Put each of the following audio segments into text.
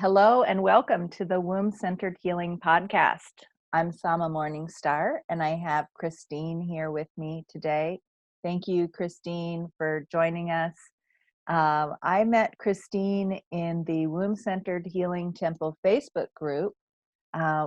Hello and welcome to the Womb Centered Healing Podcast. I'm Sama Morningstar and I have Christine here with me today. Thank you, Christine, for joining us. I met Christine in the Womb Centered Healing Temple Facebook group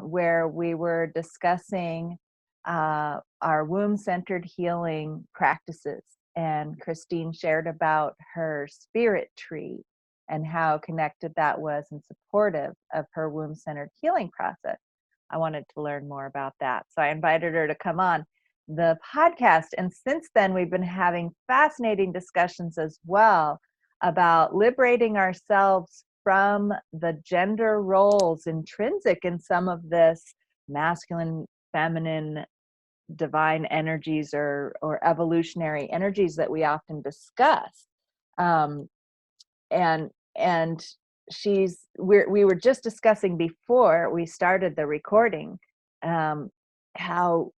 where we were discussing our womb centered healing practices. And Christine shared about her spirit tree and how connected that was and supportive of her womb centered healing process. I wanted to learn more about that. So I invited her to come on the podcast. And since then, we've been having fascinating discussions as well about liberating ourselves from the gender roles intrinsic in some of this masculine, feminine, divine energies or evolutionary energies that we often discuss. And we were just discussing before we started the recording how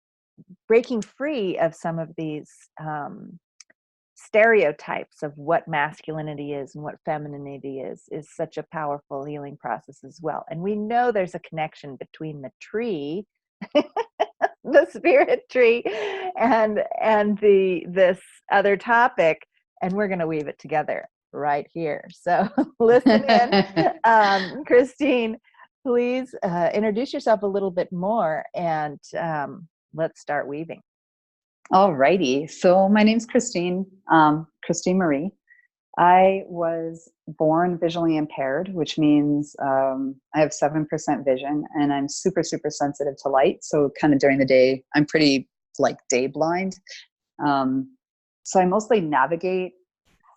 breaking free of some of these stereotypes of what masculinity is and what femininity is such a powerful healing process as well. And we know there's a connection between the tree the spirit tree and this other topic, and we're going to weave it together right here. So listen in. Christine, please introduce yourself a little bit more and let's start weaving. All righty. So my name's Christine, Christine Marie. I was born visually impaired, which means I have 7% vision and I'm super, super sensitive to light. So kind of during the day, I'm pretty like day blind. So I mostly navigate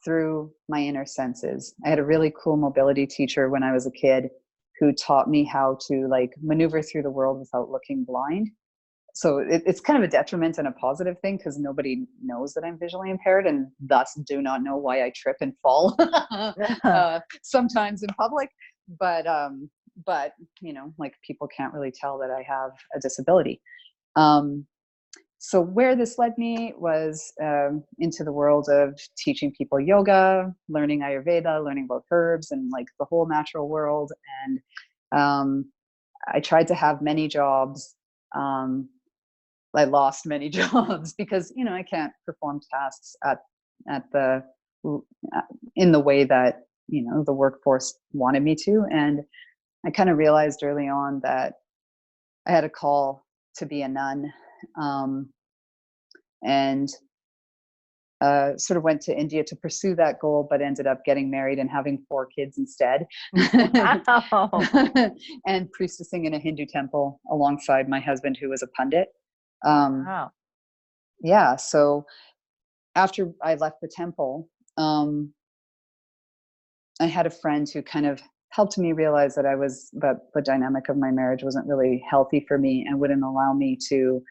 through my inner senses. I had a really cool mobility teacher when I was a kid who taught me how to like maneuver through the world without looking blind. So it's kind of a detriment and a positive thing because nobody knows that I'm visually impaired and thus do not know why I trip and fall sometimes in public. But you know, like people can't really tell that I have a disability. So where this led me was into the world of teaching people yoga, learning Ayurveda, learning about herbs and like the whole natural world. And I tried to have many jobs. I lost many jobs because, you know, I can't perform tasks in the way that, you know, the workforce wanted me to. And I kind of realized early on that I had a call to be a nun, and sort of went to India to pursue that goal, but ended up getting married and having 4 kids instead. Wow. And priestessing in a Hindu temple alongside my husband, who was a pundit. Wow. Yeah. So after I left the temple, I had a friend who kind of helped me realize that the dynamic of my marriage wasn't really healthy for me and wouldn't allow me to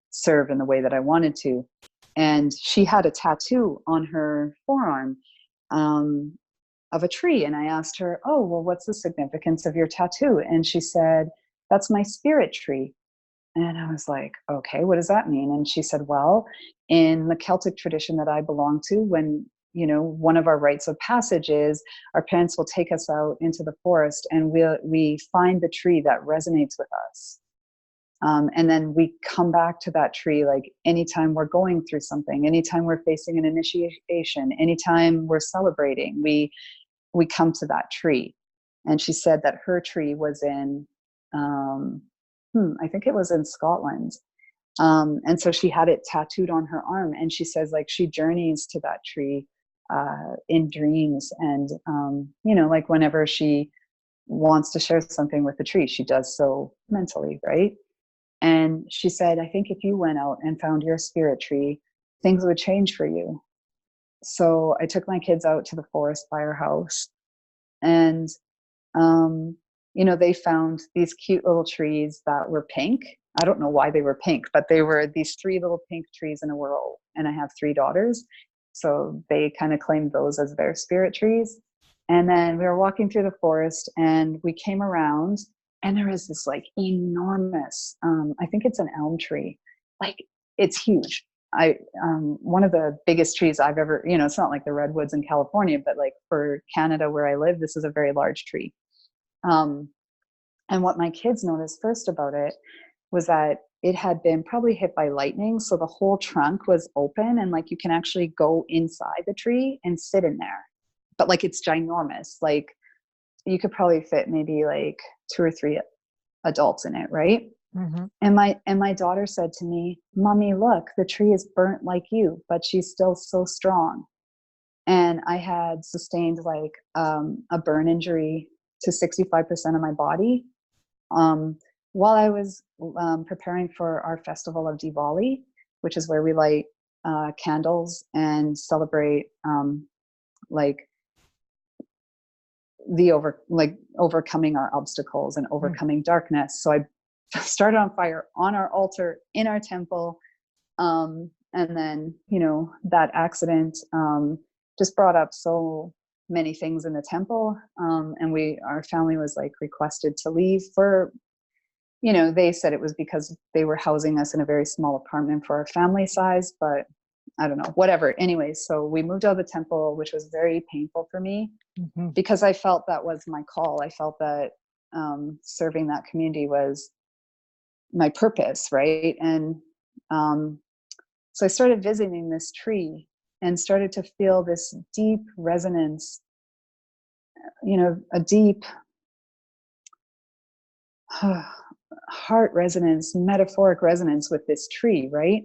serve in the way that I wanted to. And she had a tattoo on her forearm of a tree. And I asked her, oh, well, what's the significance of your tattoo? And she said, that's my spirit tree. And I was like, okay, what does that mean? And she said, well, in the Celtic tradition that I belong to, when, you know, one of our rites of passage is our parents will take us out into the forest and we find the tree that resonates with us. And then we come back to that tree, like anytime we're going through something, anytime we're facing an initiation, anytime we're celebrating, we come to that tree. And she said that her tree was in, I think it was in Scotland. And so she had it tattooed on her arm. And she says like she journeys to that tree in dreams. And, you know, like whenever she wants to share something with the tree, she does so mentally, right? And she said, I think if you went out and found your spirit tree, things would change for you. So I took my kids out to the forest by our house. And you know, they found these cute little trees that were pink. I don't know why they were pink, but they were these 3 little pink trees in a row. And I have 3 daughters. So they kind of claimed those as their spirit trees. And then we were walking through the forest and we came around and there was this like enormous, I think it's an elm tree. Like it's huge. One of the biggest trees I've ever, you know, it's not like the redwoods in California, but like for Canada where I live, this is a very large tree. Um, and what my kids noticed first about it was that it had been probably hit by lightning. So the whole trunk was open, and like you can actually go inside the tree and sit in there. But like it's ginormous. Like you could probably fit maybe like 2 or 3 adults in it, right? Mm-hmm. And my daughter said to me, "Mommy, look, the tree is burnt like you, but she's still so strong." And I had sustained like a burn injury to 65% of my body um, while I was preparing for our festival of Diwali, which is where we light candles and celebrate like overcoming our obstacles and overcoming darkness. So I started on fire on our altar in our temple. And then, that accident just brought up so many things in the temple. And our family was like requested to leave for, they said it was because they were housing us in a very small apartment for our family size, but I don't know, whatever. Anyways, so we moved out of the temple, which was very painful for me because I felt that was my call. I felt that serving that community was my purpose, right? And so I started visiting this tree and started to feel this deep resonance, a deep heart resonance, metaphoric resonance with this tree, right?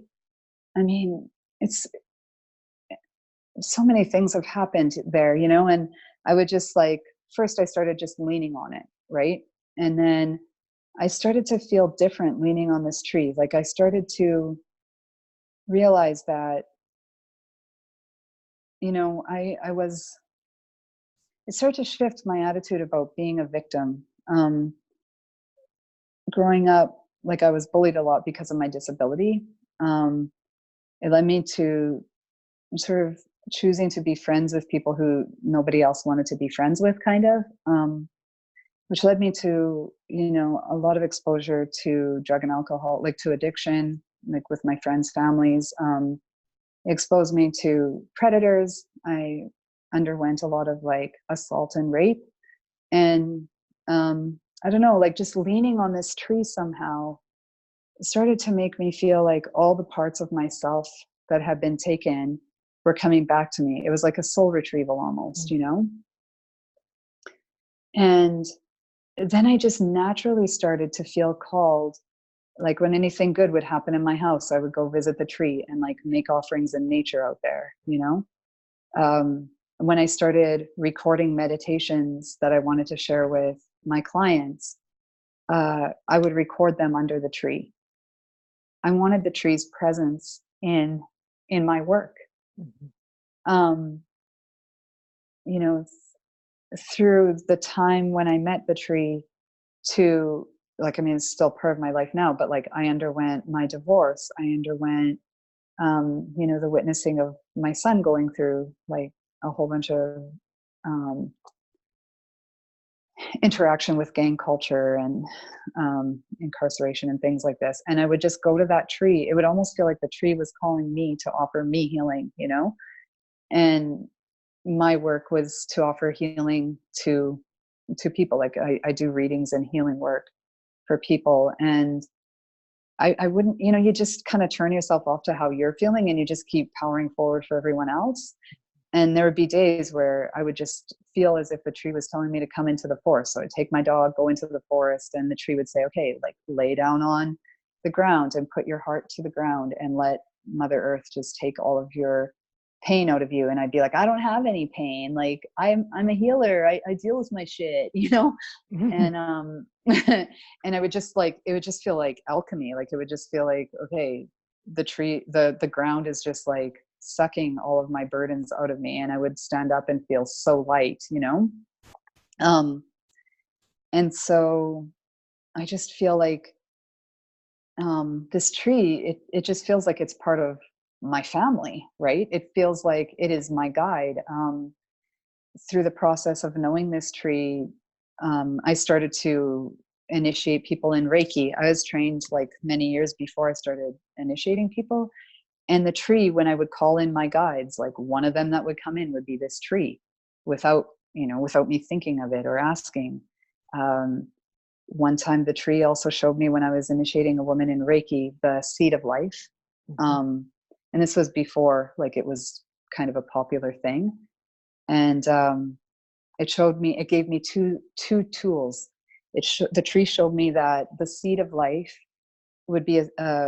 I mean, it's so many things have happened there, and I would just like, first I started just leaning on it, right? And then I started to feel different leaning on this tree. Like I started to realize that, it started to shift my attitude about being a victim. Growing up, like I was bullied a lot because of my disability. It led me to sort of choosing to be friends with people who nobody else wanted to be friends with, kind of, which led me to, a lot of exposure to drug and alcohol, like to addiction, like with my friends' families. It exposed me to predators. I underwent a lot of like assault and rape. And I don't know, like just leaning on this tree somehow started to make me feel like all the parts of myself that had been taken were coming back to me. It was like a soul retrieval almost, And then I just naturally started to feel called. Like when anything good would happen in my house, I would go visit the tree and like make offerings in nature out there, when I started recording meditations that I wanted to share with my clients, I would record them under the tree. I wanted the tree's presence in my work. Um, you know, through the time when I met the tree to like, I mean, it's still part of my life now, but like I underwent my divorce. I underwent, the witnessing of my son going through like a whole bunch of interaction with gang culture and incarceration and things like this. And I would just go to that tree. It would almost feel like the tree was calling me to offer me healing, And my work was to offer healing to people. Like I do readings and healing work for people. And I wouldn't, you just kind of turn yourself off to how you're feeling and you just keep powering forward for everyone else. And there would be days where I would just feel as if the tree was telling me to come into the forest. So I'd take my dog, go into the forest, and the tree would say, okay, like lay down on the ground and put your heart to the ground and let Mother Earth just take all of your pain out of you. And I'd be like, I don't have any pain. Like I'm a healer. I deal with my shit, And and I would just like, it would just feel like alchemy. Like it would just feel like, okay, the tree, the ground is just like sucking all of my burdens out of me, and I would stand up and feel so light, and so I just feel like this tree, it just feels like it's part of my family, right? It feels like it is my guide. Through the process of knowing this tree, I started to initiate people in Reiki. I was trained like many years before I started initiating people. And the tree, when I would call in my guides, like one of them that would come in would be this tree without me thinking of it or asking. One time the tree also showed me when I was initiating a woman in Reiki, the seed of life. And this was before like it was kind of a popular thing. And it gave me two tools. The tree showed me that the seed of life would be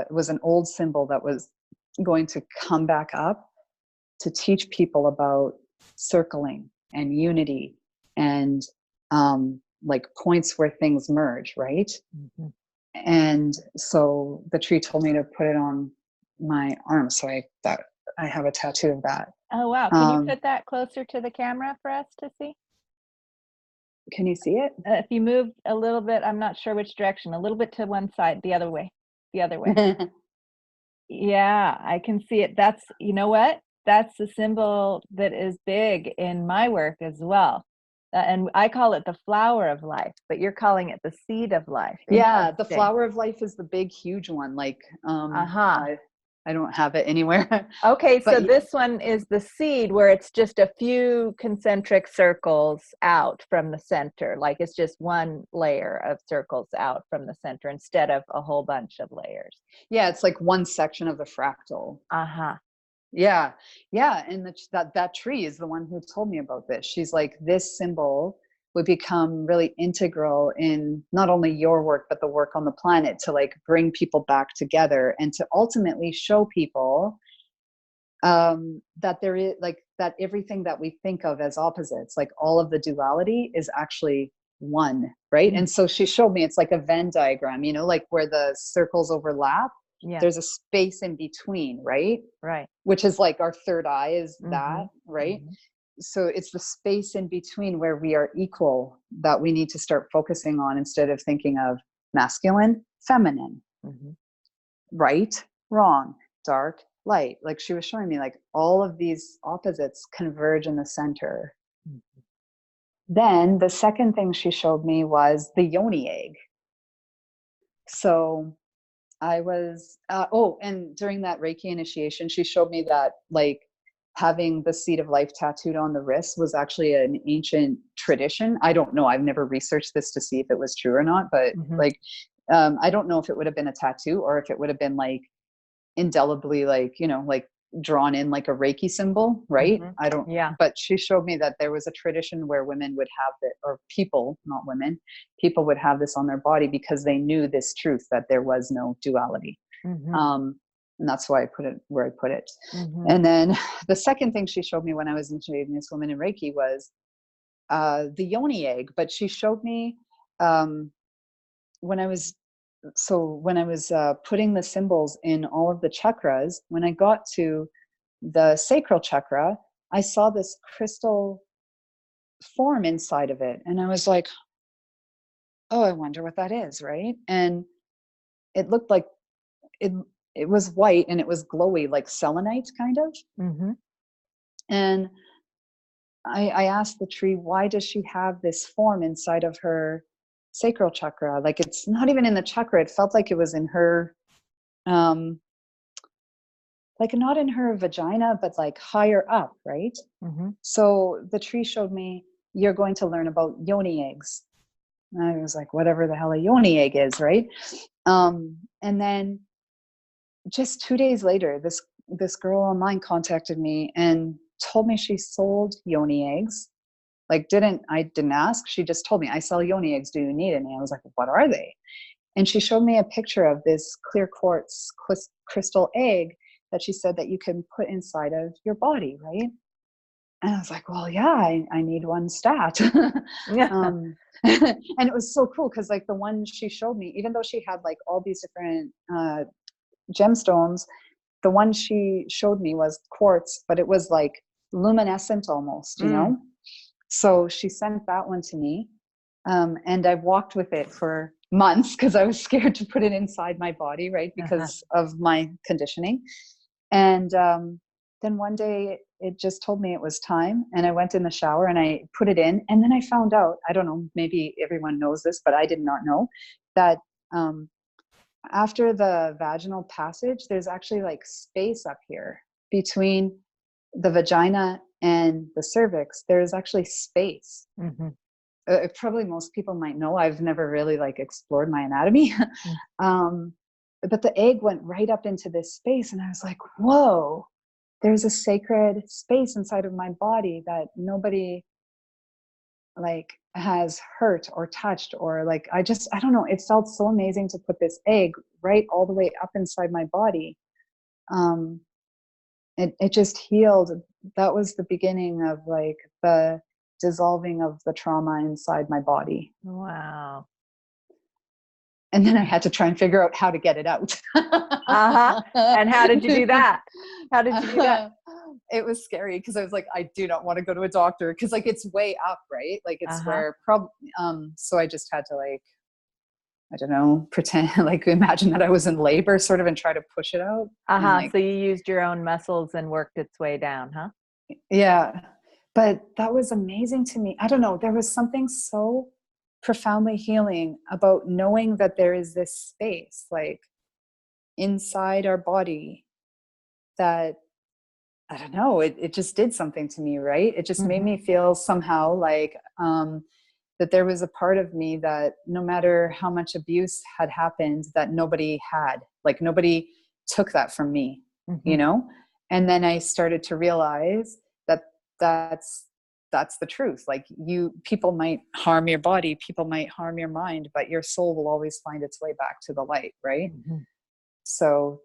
was an old symbol that was going to come back up to teach people about circling and unity and like points where things merge, right? And so the tree told me to put it on my arm, so I have a tattoo of that. Oh wow, can you put that closer to the camera for us to see? Can you see it? If you move a little bit, I'm not sure which direction, a little bit to one side, the other way. Yeah, I can see it. That's, you know what? That's the symbol that is big in my work as well. And I call it the flower of life, but you're calling it the seed of life. Yeah, the flower of life is the big, huge one. Like, I don't have it anywhere. Okay, so this one is the seed where it's just a few concentric circles out from the center. Like it's just one layer of circles out from the center instead of a whole bunch of layers. Yeah, it's like one section of the fractal. Yeah. And that tree is the one who told me about this. She's like, this symbol would become really integral in not only your work, but the work on the planet to like bring people back together and to ultimately show people that there is like that everything that we think of as opposites, like all of the duality is actually one, right? And so she showed me it's like a Venn diagram, you know, like where the circles overlap. There's a space in between, right? Which is like our third eye is that, right? So it's the space in between where we are equal that we need to start focusing on instead of thinking of masculine, feminine, right, wrong, dark, light. Like she was showing me like all of these opposites converge in the center. Then the second thing she showed me was the Yoni egg. So I was, and during that Reiki initiation, she showed me that like having the seed of life tattooed on the wrist was actually an ancient tradition. I don't know. I've never researched this to see if it was true or not, but like, I don't know if it would have been a tattoo or if it would have been like indelibly, like, you know, like drawn in like a Reiki symbol, right? I don't, but she showed me that there was a tradition where women would have it, or people, not women, people would have this on their body because they knew this truth that there was no duality. And that's why I put it where I put it. And then the second thing she showed me when I was initiating this woman in Reiki was the Yoni egg. But she showed me when I was putting the symbols in all of the chakras, when I got to the sacral chakra, I saw this crystal form inside of it. And I was like, oh, I wonder what that is, right? And it looked like it was white and it was glowy, like selenite kind of. And I asked the tree, why does she have this form inside of her sacral chakra? Like it's not even in the chakra. It felt like it was in her, like not in her vagina, but like higher up, right? So the tree showed me, you're going to learn about Yoni eggs. And I was like, whatever the hell a Yoni egg is, right? And then just 2 days later, this girl online contacted me and told me she sold Yoni eggs. Like I didn't ask. She just told me, I sell Yoni eggs. Do you need any? I was like, what are they? And she showed me a picture of this clear quartz crystal egg that she said that you can put inside of your body, right? And I was like, well, yeah, I need one stat. And it was so cool because like the one she showed me, even though she had like all these different gemstones, the one she showed me was quartz, but it was like luminescent almost, you know? So she sent that one to me. And I walked with it for months because I was scared to put it inside my body, right? Because of my conditioning. And then one day it just told me it was time. And I went in the shower and I put it in. And then I found out, I don't know, maybe everyone knows this, but I did not know that after the vaginal passage, there's actually like space up here between the vagina and the cervix. There's actually space. probably most people might know, I've never really like explored my anatomy. Mm. But the egg went right up into this space, and I was like, whoa, there's a sacred space inside of my body that nobody like has hurt or touched, or like, I don't know, it felt so amazing to put this egg right all the way up inside my body. um it just healed. That was the beginning of like the dissolving of the trauma inside my body. Wow. And then I had to try and figure out how to get it out. Uh-huh. And how did you do that? How did you do that? It was scary because I was like, I do not want to go to a doctor, because like it's way up, right? Like it's Uh-huh. where so I just had to like, I don't know, pretend like imagine that I was in labor sort of and try to push it out. And Uh-huh. like, So you used your own muscles and worked its way down, huh? yeah. But that was amazing to me. I don't know. There was something so profoundly healing about knowing that there is this space like inside our body that, I don't know, it just did something to me, right? It just made Mm-hmm. me feel somehow like that there was a part of me that no matter how much abuse had happened, that nobody had, like nobody took that from me, Mm-hmm. you know? And then I started to realize that that's the truth. Like people might harm your body, people might harm your mind, but your soul will always find its way back to the light, right? Mm-hmm. So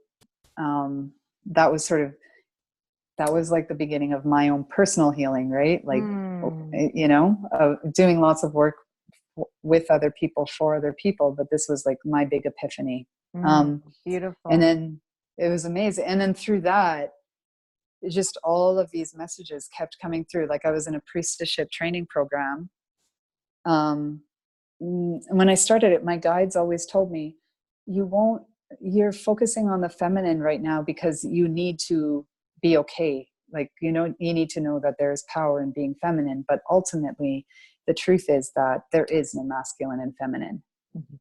that was sort of, that was like the beginning of my own personal healing, right? Like, Mm. doing lots of work with other people, for other people. But this was like my big epiphany. Mm. And Beautiful. then it was amazing. And then through that, just all of these messages kept coming through. Like I was in a priestessship training program. When I started it, my guides always told me, you're focusing on the feminine right now because you need to be okay. Like, you need to know that there is power in being feminine, but ultimately the truth is that there is no masculine and feminine. Mm-hmm.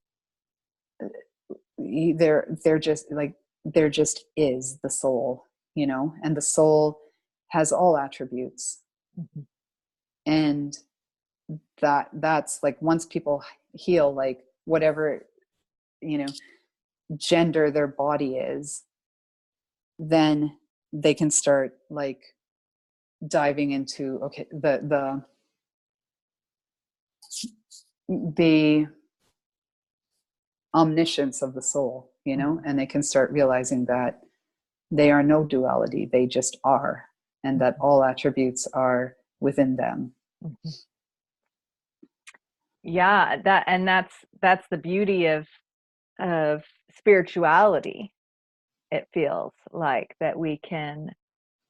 They're just like, there just is the soul, and the soul has all attributes. Mm-hmm. And that's like, once people heal, like whatever, you know gender their body is, then they can start like diving into, okay, the omniscience of the soul, Mm-hmm. and they can start realizing that they are no duality, they just are, and that all attributes are within them. Mm-hmm. Yeah, that's the beauty of spirituality. It feels like that we can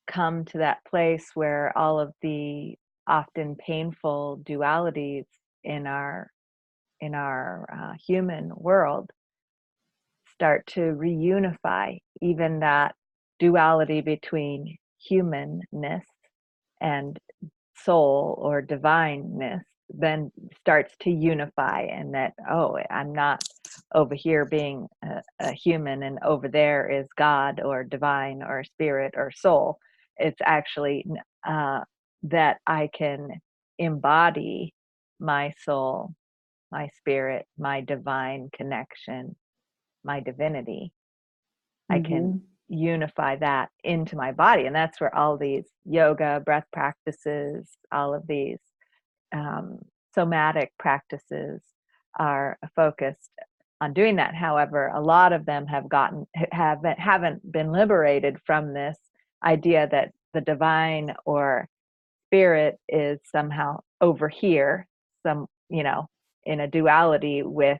come to that place where all of the often painful dualities in our human world start to reunify. Even that duality between humanness and soul or divineness then starts to unify, and that, oh, I'm not over here being a human and over there is God or divine or spirit or soul. It's actually that I can embody my soul, my spirit, my divine connection, my divinity. I can Mm-hmm. unify that into my body. And that's where all these yoga, breath practices, all of these um, somatic practices are focused on doing that. However, a lot of them haven't been liberated from this idea that the divine or spirit is somehow over here, in a duality with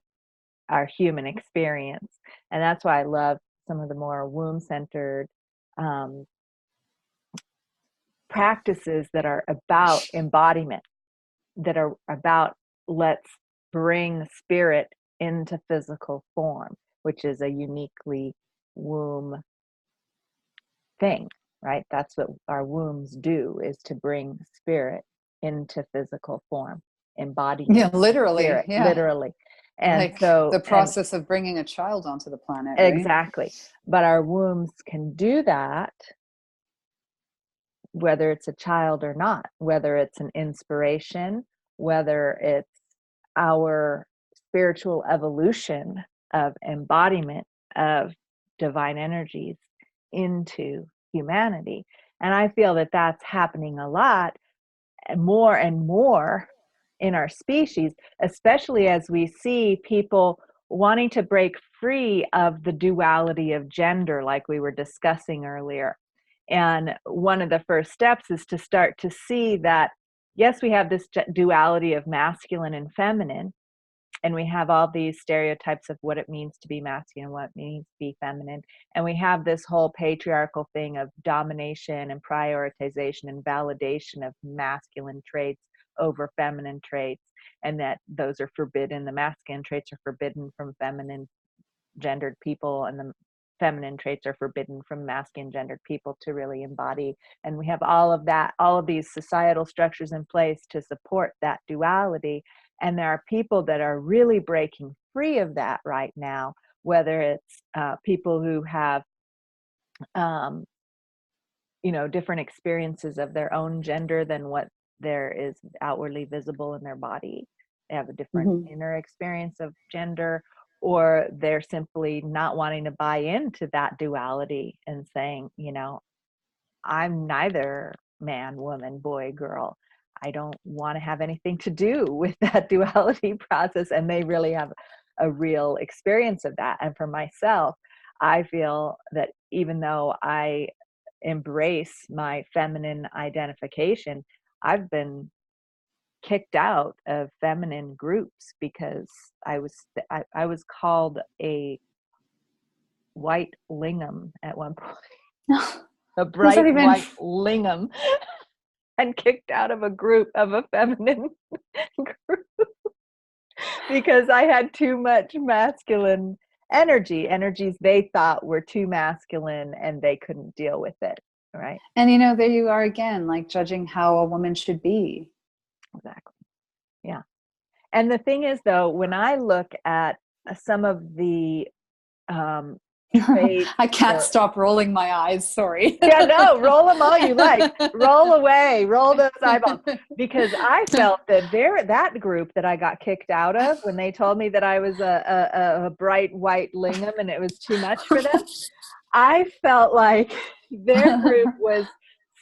our human experience. And that's why I love some of the more womb-centered um, practices that are about embodiment, that are about, let's bring spirit into physical form, which is a uniquely womb thing, right? That's what our wombs do, is to bring spirit into physical form, Yeah, embodiment of literally. spirit, Yeah, literally. And like so, the and process of bringing a child onto the planet, right? exactly. But our wombs can do that whether it's a child or not, whether it's an inspiration, whether it's our spiritual evolution of embodiment of divine energies into humanity. And I feel that that's happening a lot and more in our species, especially as we see people wanting to break free of the duality of gender, like we were discussing earlier. And one of the first steps is to start to see that, yes, we have this duality of masculine and feminine, and we have all these stereotypes of what it means to be masculine, what it means to be feminine. And we have this whole patriarchal thing of domination and prioritization and validation of masculine traits over feminine traits, and that those are forbidden. The masculine traits are forbidden from feminine gendered people, and the feminine traits are forbidden from masculine gendered people to really embody. And we have all of that, all of these societal structures in place to support that duality. And there are people that are really breaking free of that right now, whether it's people who have different experiences of their own gender than what there is outwardly visible in their body. They have a different inner experience of gender, or they're simply not wanting to buy into that duality and saying, I'm neither man, woman, boy, girl. I don't want to have anything to do with that duality process. And they really have a real experience of that. And for myself, I feel that even though I embrace my feminine identification, I've been kicked out of feminine groups because I was called a white lingam at one point. A bright white lingam. And kicked out of a group, of a feminine group, because I had too much masculine energies they thought were too masculine, and they couldn't deal with it, right? And there you are again, like judging how a woman should be. Exactly. Yeah. And the thing is, though, when I look at some of the I can't stop rolling my eyes, sorry. Yeah, no, roll them all you like. Roll away, roll those eyeballs. Because I felt that that group that I got kicked out of, when they told me that I was a bright white lingam and it was too much for them, I felt like their group was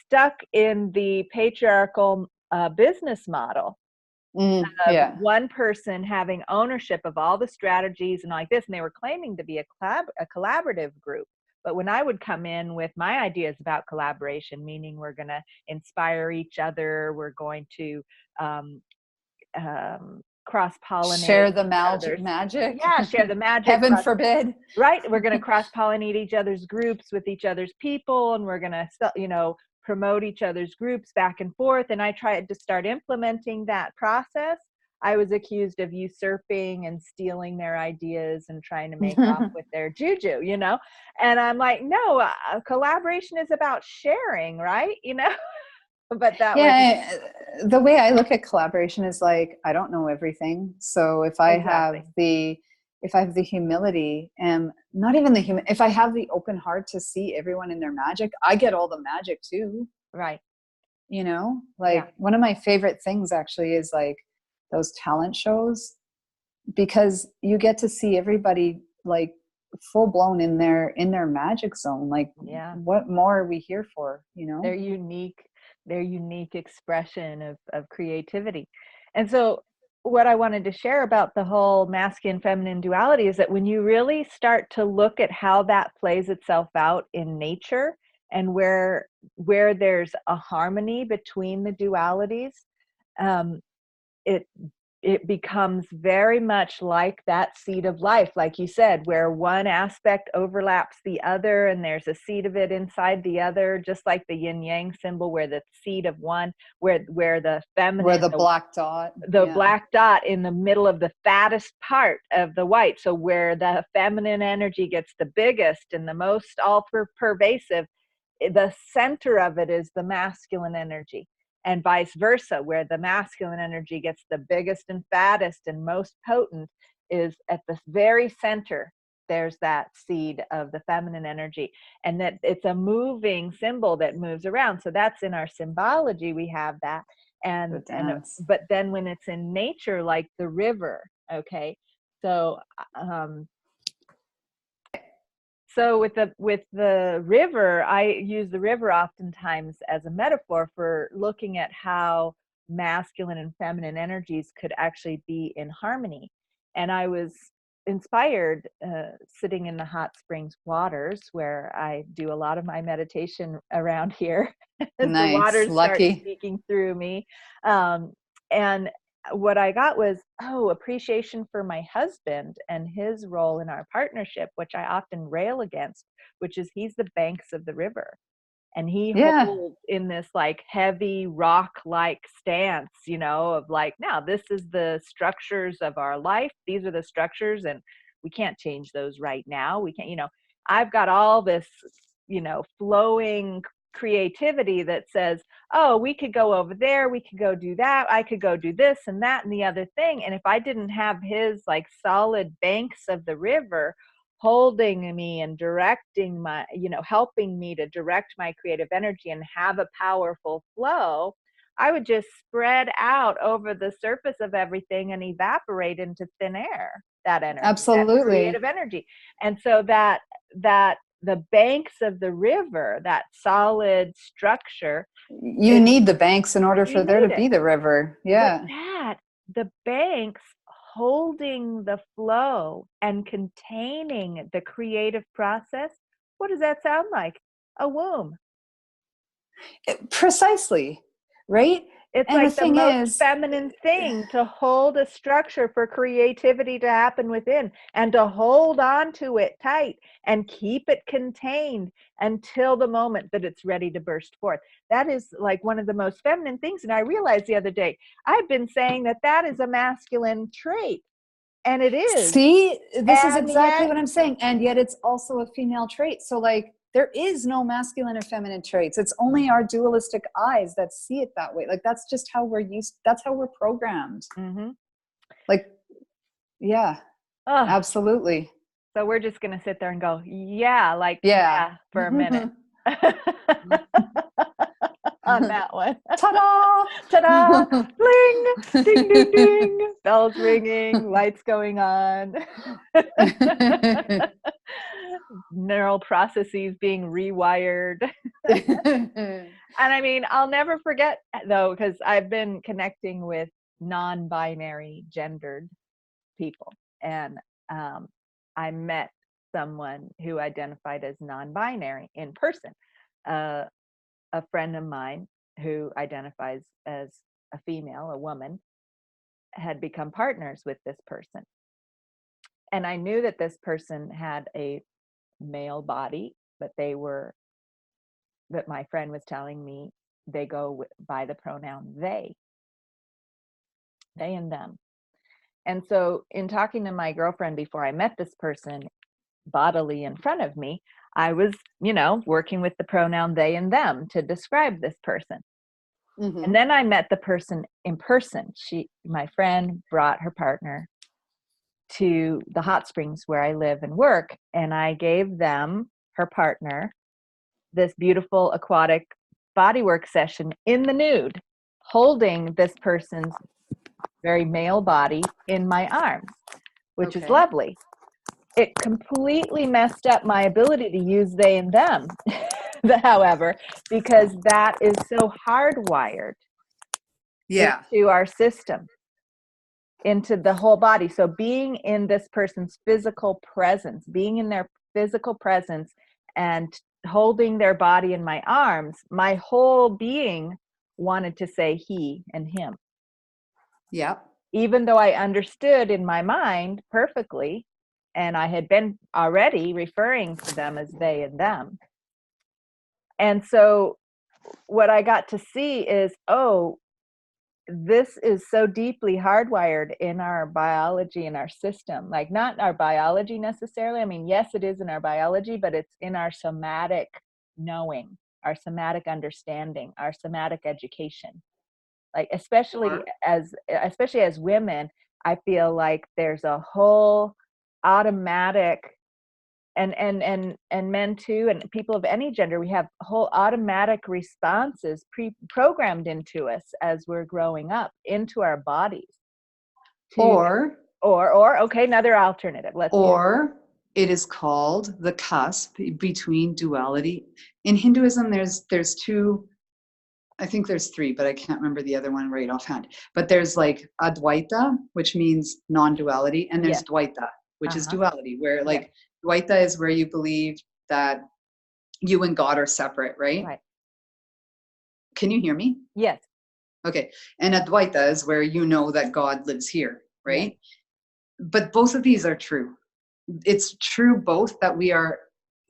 stuck in the patriarchal business model. Yeah. One person having ownership of all the strategies and like this, and they were claiming to be a collaborative group. But when I would come in with my ideas about collaboration, meaning we're going to inspire each other, we're going to cross-pollinate, share the magic. Yeah, share the magic. Heaven forbid. Right, we're going to cross-pollinate each other's groups with each other's people, and we're going to promote each other's groups back and forth. And I tried to start implementing that process. I was accused of usurping and stealing their ideas and trying to make off with their juju, and I'm like, no, collaboration is about sharing, right? But that the way I look at collaboration is like, I don't know everything. So if I have the humility, and not even if I have the open heart to see everyone in their magic, I get all the magic too. Right. One of my favorite things actually is like those talent shows, because you get to see everybody like full blown in their magic zone. Like, what more are we here for? Their unique expression of creativity. And so what I wanted to share about the whole masculine feminine duality is that when you really start to look at how that plays itself out in nature, and where there's a harmony between the dualities, it becomes very much like that seed of life, like you said, where one aspect overlaps the other, and there's a seed of it inside the other, just like the yin yang symbol, where the seed of one, where the feminine, where the black dot, black dot in the middle of the fattest part of the white. So where the feminine energy gets the biggest and the most all pervasive, the center of it is the masculine energy. And vice versa, where the masculine energy gets the biggest and fattest and most potent, is at the very center. There's that seed of the feminine energy, and that it's a moving symbol that moves around. So that's in our symbology, we have that. Goodness. But then when it's in nature, like the river, okay, so um so with the river, I use the river oftentimes as a metaphor for looking at how masculine and feminine energies could actually be in harmony. And I was inspired sitting in the hot springs waters where I do a lot of my meditation around here as the Nice. waters start Lucky. speaking through me. And what I got was, appreciation for my husband and his role in our partnership, which I often rail against, which is he's the banks of the river. And he Yeah. holds in this like heavy rock like stance, of like, now this is the structures of our life. These are the structures, and we can't change those right now. We can't, I've got all this, flowing creativity that says, oh, we could go over there, we could go do that, I could go do this and that and the other thing. And if I didn't have his like solid banks of the river holding me and directing my, helping me to direct my creative energy and have a powerful flow, I would just spread out over the surface of everything and evaporate into thin air, that energy, that Absolutely. creative energy. And so that the banks of the river, that solid structure, You is, need the banks in order you for there to need it. be the river. But Yeah. the banks holding the flow and containing the creative process, what does that sound like? A womb. Precisely. Right. It's And the like the thing most is, feminine thing to hold a structure for creativity to happen within and to hold on to it tight and keep it contained until the moment that it's ready to burst forth. That is like one of the most feminine things. And I realized the other day, I've been saying that is a masculine trait, and it is. see, this is And exactly yet, what I'm saying. And yet it's also a female trait. So like there is no masculine and feminine traits. It's only our dualistic eyes that see it that way. Like that's just how that's how we're programmed. mm-hmm. Like, yeah, Oh, absolutely. so we're just going to sit there and go, yeah, like, Yeah. yeah, for a minute. On that one. Ta-da! Ta-da! Bling! Ding, ding, ding! Bells ringing, lights going on. Neural processes being rewired. And I mean, I'll never forget though, because I've been connecting with non-binary gendered people. And I met someone who identified as non-binary in person. A friend of mine who identifies as a female, a woman, had become partners with this person. And I knew that this person had a male body, but that my friend was telling me they go by the pronoun they and them. And so in talking to my girlfriend before I met this person bodily in front of me, I was, working with the pronoun they and them to describe this person. Mm-hmm. And then I met the person in person. My friend brought her partner to the hot springs where I live and work. And I gave them, her partner, this beautiful aquatic bodywork session in the nude, holding this person's very male body in my arms, which is lovely. It completely messed up my ability to use they and them, however, because that is so hardwired into our system, into the whole body. So being in this person's physical presence, being in their physical presence and holding their body in my arms, my whole being wanted to say he and him. Yep. Even though I understood in my mind perfectly, and I had been already referring to them as they and them. And so what I got to see is, this is so deeply hardwired in our biology and our system. Like not our biology necessarily. I mean, yes, it is in our biology, but it's in our somatic knowing, our somatic understanding, our somatic education. Like especially as women, I feel like there's a whole automatic and men too, and people of any gender, we have whole automatic responses pre-programmed into us as we're growing up into our bodies. Or Okay, another alternative. Let's or it is called the cusp between duality. In Hinduism, there's two, I think there's three, but I can't remember the other one right offhand. But there's like Advaita, which means non-duality, and there's Dvaita, which is duality, where like Dvaita is where you believe that you and God are separate, right? Right. Can you hear me? Yes. Okay. And Advaita is where you know that God lives here, right? Yes. But both of these are true. It's true both that we are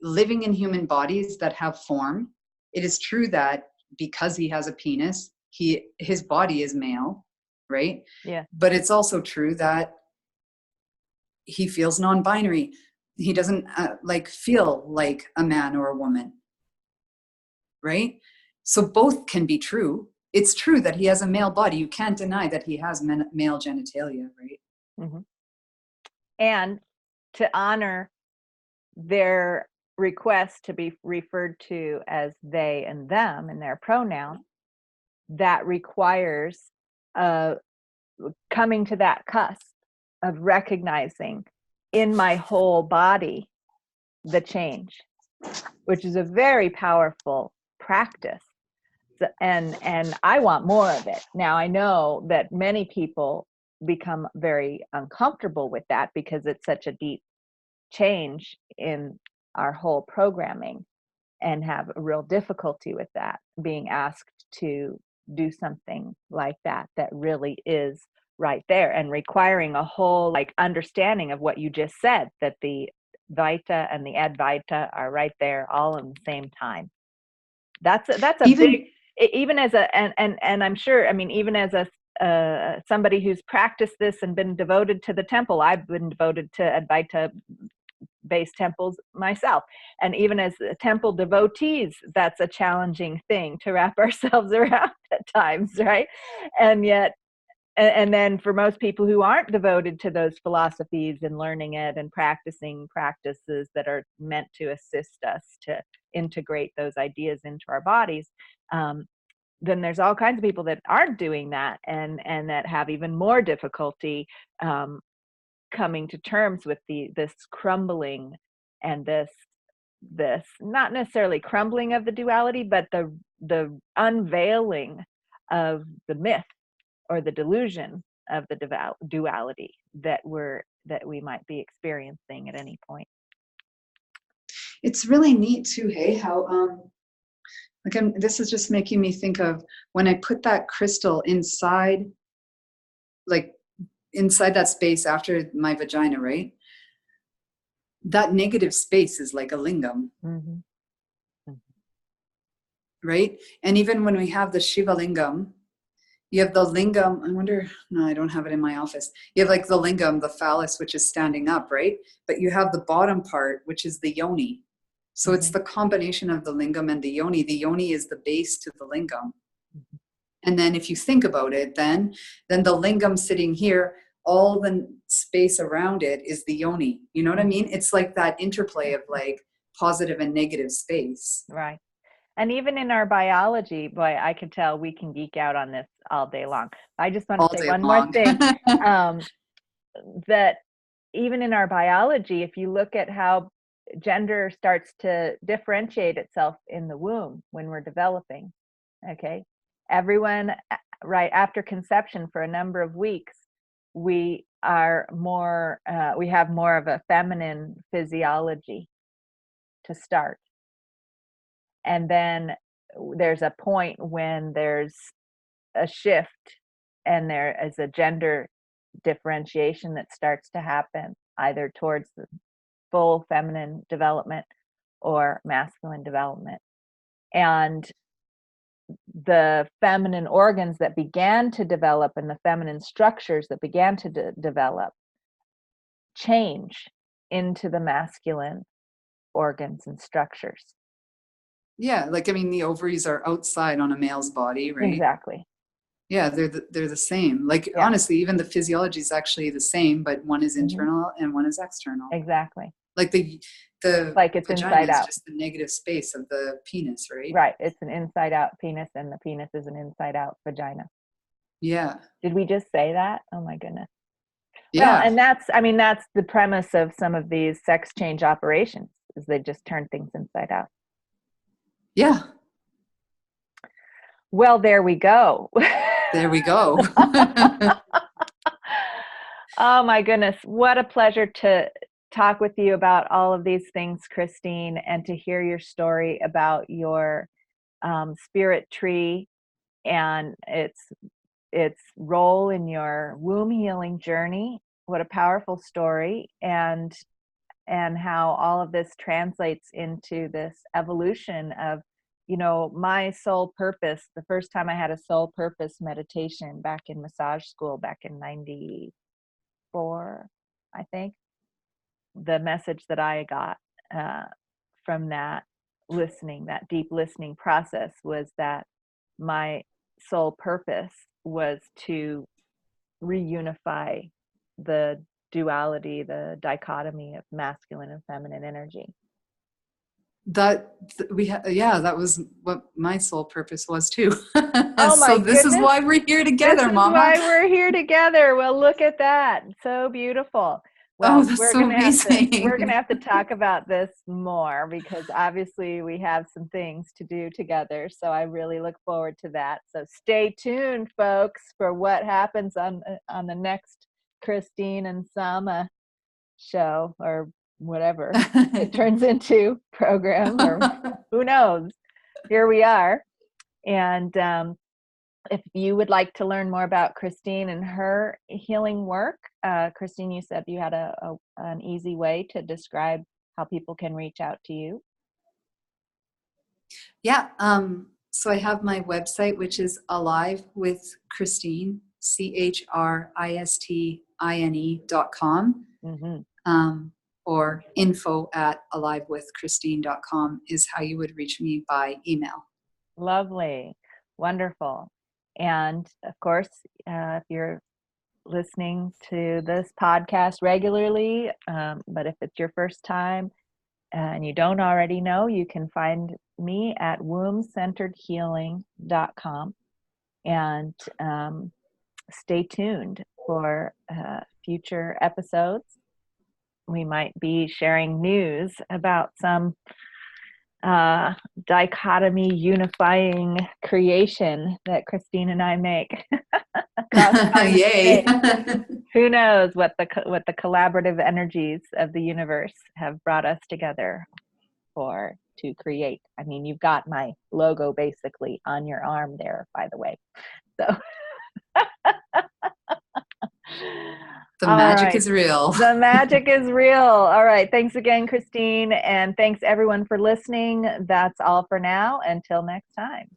living in human bodies that have form. It is true that because he has a penis, his body is male, right? Yeah. But it's also true that he feels non-binary. He doesn't feel like a man or a woman, right? So both can be true. It's true that he has a male body. You can't deny that he has male genitalia, right? Mm-hmm. And to honor their request to be referred to as they and them in their pronoun, that requires coming to that cusp of recognizing in my whole body the change, which is a very powerful practice. And I want more of it. Now, I know that many people become very uncomfortable with that because it's such a deep change in our whole programming, and have a real difficulty with that, being asked to do something like that really is right there, and requiring a whole understanding of what you just said, that the Vaita and the Advaita are right there all in the same time. That's a big, even as a and I'm sure, I mean, even as a somebody who's practiced this and been devoted to the temple, I've been devoted to Advaita based temples myself, and even as temple devotees, that's a challenging thing to wrap ourselves around at times, right? And yet, and then for most people who aren't devoted to those philosophies and learning it and practicing practices that are meant to assist us to integrate those ideas into our bodies, then there's all kinds of people that aren't doing that, and that have even more difficulty coming to terms with this crumbling, and this not necessarily crumbling of the duality, but the unveiling of the myth or the delusion of the duality that we might be experiencing at any point. It's really neat too, hey, how again, this is just making me think of when I put that crystal inside that space after my vagina, right? That negative space is like a lingam. Mm-hmm. Mm-hmm. Right? And even when we have the Shiva Lingam, you have the lingam, no, I don't have it in my office. You have like the lingam, the phallus, which is standing up, right? But you have the bottom part, which is the yoni. So it's the combination of the lingam and the yoni. The yoni is the base to the lingam. Mm-hmm. And then if you think about it, then the lingam sitting here, all the space around it is the yoni. You know what I mean? It's like that interplay of like positive and negative space. Right. And even in our biology, boy, I can tell we can geek out on this all day long. I just want to say one more thing, that even in our biology, if you look at how gender starts to differentiate itself in the womb when we're developing, okay, everyone right after conception for a number of weeks, we have more of a feminine physiology to start. And then there's a point when there's a shift, and there is a gender differentiation that starts to happen, either towards the full feminine development or masculine development. And the feminine organs that began to develop and the feminine structures that began to develop change into the masculine organs and structures. Yeah, like, I mean, the ovaries are outside on a male's body, right? Exactly. Yeah, they're the same. Like, yeah. Honestly, even the physiology is actually the same, but one is internal and one is external. Exactly. Like The Like it's vagina inside is out. just the negative space of the penis, right? Right. It's an inside out penis, and the penis is an inside out vagina. Yeah. Did we just say that? Oh my goodness. Well, Yeah. and that's the premise of some of these sex change operations, is they just turn things inside out. Yeah. Well, there we go. There we go. Oh my goodness. What a pleasure to talk with you about all of these things, Christine, and to hear your story about your spirit tree and its role in your womb healing journey. What a powerful story, and how all of this translates into this evolution of, my soul purpose. The first time I had a soul purpose meditation back in massage school back in 94, I think, the message that I got from that deep listening process, was that my soul purpose was to reunify the duality, the dichotomy of masculine and feminine energy. That was what my soul purpose was too. Oh my So this is goodness. why we're here together, This is Mama. why we're here together. Well, look at that. So beautiful. Well, that's we're so gonna amazing. have to talk about this more, because obviously we have some things to do together. So I really look forward to that. So stay tuned, folks, for what happens on the next Christine and Sama show, or whatever it turns into, program, or who knows. Here we are. And if you would like to learn more about Christine and her healing work, Christine, you said you had an easy way to describe how people can reach out to you. Yeah. So I have my website, which is Alive with Christine, CHRISTINE.com. Mm-hmm. Or info@alivewithchristine.com is how you would reach me by email. Lovely. Wonderful. And of course, if you're listening to this podcast regularly, but if it's your first time and you don't already know, you can find me at wombcenteredhealing.com, and stay tuned for future episodes. We might be sharing news about some dichotomy unifying creation that Christine and I make. Yay. Who knows what the collaborative energies of the universe have brought us together for, to create. I mean, you've got my logo basically on your arm there, by the way. So The magic is real. The magic is real. All right. Thanks again, Christine. And thanks everyone for listening. That's all for now. Until next time.